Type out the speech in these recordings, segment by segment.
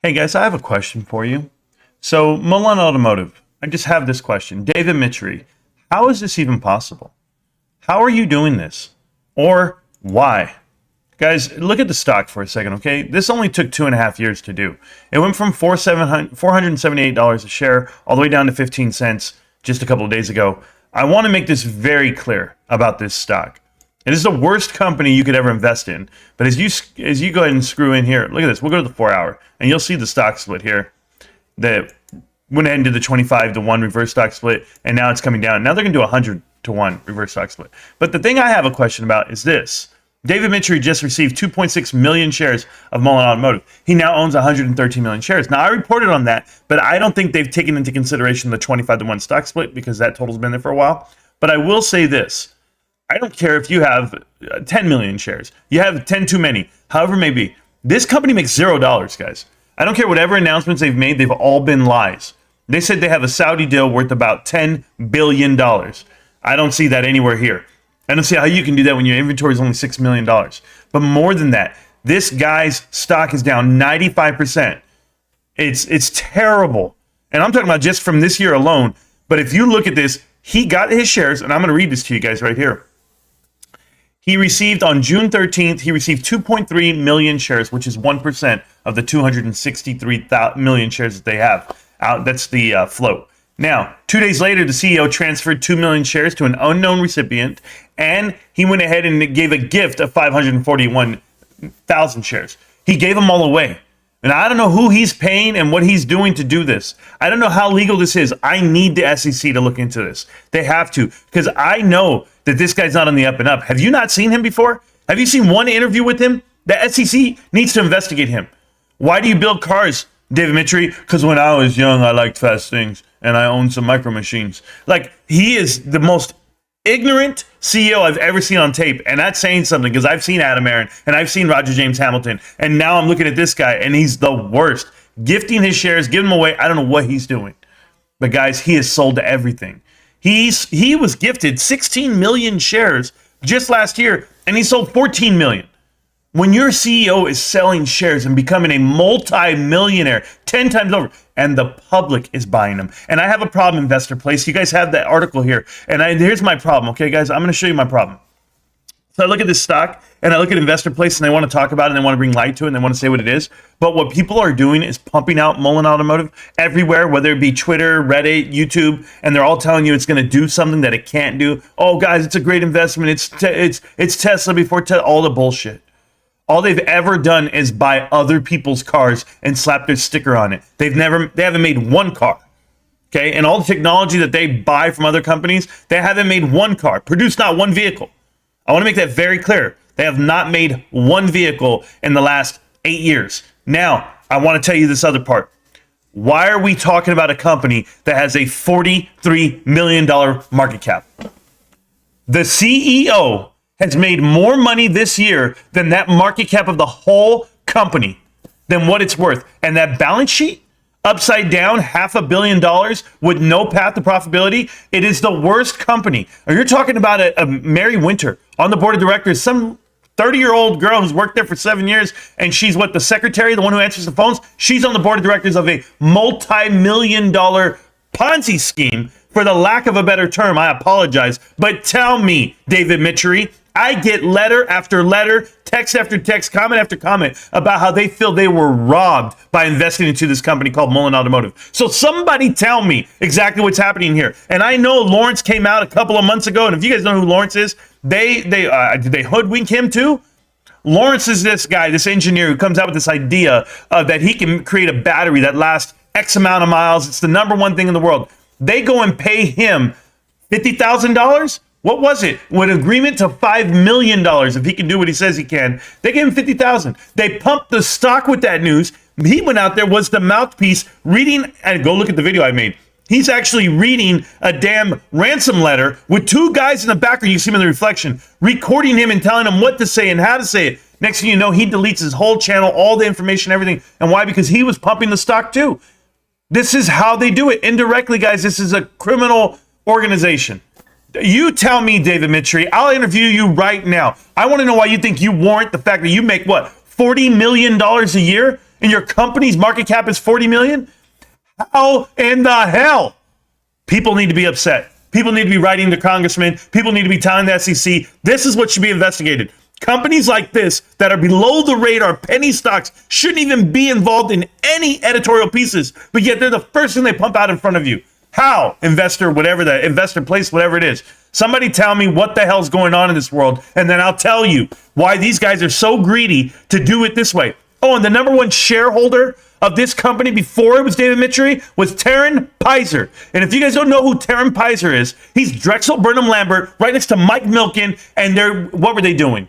Hey guys, I have a question for you. So, Mullen Automotive, I just have this question. David Michery, how is this even possible? How are you doing this? Or why? Guys, look at the stock for a second, okay? This only took 2.5 years to do. It went from $478 a share all the way down to 15 cents just a couple of days ago. I want to make this very clear about this stock. It is the worst company you could ever invest in. But as you go ahead and screw in here, look at this. We'll go to the 4-hour, and you'll see the stock split here. That went ahead and did the 25-to-1 reverse stock split, and now it's coming down. Now they're going to do 100-to-1 reverse stock split. But the thing I have a question about is this. David Michery just received 2.6 million shares of Mullen Automotive. He now owns 113 million shares. Now, I reported on that, but I don't think they've taken into consideration the 25-to-1 stock split because that total's been there for a while. But I will say this. I don't care if you have 10 million shares. You have 10 too many, however it may be. This company makes $0, guys. I don't care whatever announcements they've made. They've all been lies. They said they have a Saudi deal worth about $10 billion. I don't see that anywhere here. I don't see how you can do that when your inventory is only $6 million. But more than that, this guy's stock is down 95%. It's terrible. And I'm talking about just from this year alone. But if you look at this, he got his shares, and I'm going to read this to you guys right here. He received on June 13th, he received 2.3 million shares, which is 1% of the 263 million shares that they have. That's the float. Now, 2 days later, the CEO transferred 2 million shares to an unknown recipient, and he went ahead and gave a gift of 541,000 shares. He gave them all away. And I don't know who he's paying and what he's doing to do this. I don't know how legal this is. I need the SEC to look into this. They have to, because I know that this guy's not on the up and up. Have you not seen him before? Have you seen one interview with him? The SEC needs to investigate him. Why do you build cars, David Michery? Because when I was young, I liked fast things, and I owned some micro machines. Like, he is the most ignorant CEO I've ever seen on tape, and that's saying something because I've seen Adam Aaron and I've seen Roger James Hamilton, and now I'm looking at this guy and he's the worst. Gifting his shares, giving them away. I don't know what he's doing, but guys, he has sold everything. He was gifted 16 million shares just last year, and he sold 14 million. When your CEO is selling shares and becoming a multi-millionaire 10 times over, and the public is buying them. And I have a problem, Investor Place. You guys have that article here. And here's my problem, okay, guys? I'm going to show you my problem. So I look at this stock, and I look at Investor Place, and they want to talk about it, and they want to bring light to it, and they want to say what it is. But what people are doing is pumping out Mullen Automotive everywhere, whether it be Twitter, Reddit, YouTube, and they're all telling you it's going to do something that it can't do. Oh, guys, it's a great investment. It's Tesla before Tesla. All the bullshit. All they've ever done is buy other people's cars and slap their sticker on it. They haven't made one car. Okay? And all the technology that they buy from other companies, they haven't made one car, produced not one vehicle. I want to make that very clear. They have not made one vehicle in the last 8 years. Now, I want to tell you this other part. Why are we talking about a company that has a $43 million market cap? The CEO has made more money this year than that market cap of the whole company, than what it's worth. And that balance sheet, upside down, $500 million with no path to profitability. It is the worst company. Or you're talking about a Mary Winter on the board of directors, some 30-year-old girl who's worked there for 7 years, and she's the secretary, the one who answers the phones. She's on the board of directors of a multi-million-dollar Ponzi scheme. For the lack of a better term, I apologize. But tell me, David Michery, I get letter after letter, text after text, comment after comment about how they feel they were robbed by investing into this company called Mullen Automotive. So somebody tell me exactly what's happening here. And I know Lawrence came out a couple of months ago, and if you guys know who Lawrence is, did they hoodwink him too? Lawrence is this guy, this engineer who comes out with this idea that he can create a battery that lasts X amount of miles. It's the number one thing in the world. They go and pay him $50,000. What was it? With an agreement to $5 million if he can do what he says he can. They gave him $50,000. They pumped the stock with that news. He went out there, was the mouthpiece, reading, and go look at the video I made. He's actually reading a damn ransom letter with two guys in the background. You see him in the reflection, recording him and telling him what to say and how to say it. Next thing you know, he deletes his whole channel, all the information, everything. And why? Because he was pumping the stock too. This is how they do it. Indirectly, guys, this is a criminal organization. You tell me, David Michery, I'll interview you right now. I want to know why you think you warrant the fact that you make, what, $40 million a year and your company's market cap is 40 million? How in the hell? People need to be upset. People need to be writing to congressmen. People need to be telling the SEC, this is what should be investigated. Companies like this that are below the radar, penny stocks, shouldn't even be involved in any editorial pieces, but yet they're the first thing they pump out in front of you. How? Investor, whatever that, investor place, whatever it is. Somebody tell me what the hell's going on in this world, and then I'll tell you why these guys are so greedy to do it this way. Oh, and the number one shareholder of this company before it was David Michery was Taryn Pizer. And if you guys don't know who Taryn Pizer is, he's Drexel Burnham Lambert right next to Mike Milken, and what were they doing?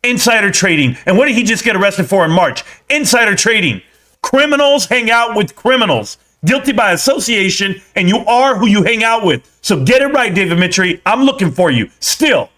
Insider trading. And what did he just get arrested for in March? Insider trading. Criminals hang out with criminals. Guilty by association, and you are who you hang out with. So get it right, David Michery. I'm looking for you. Still.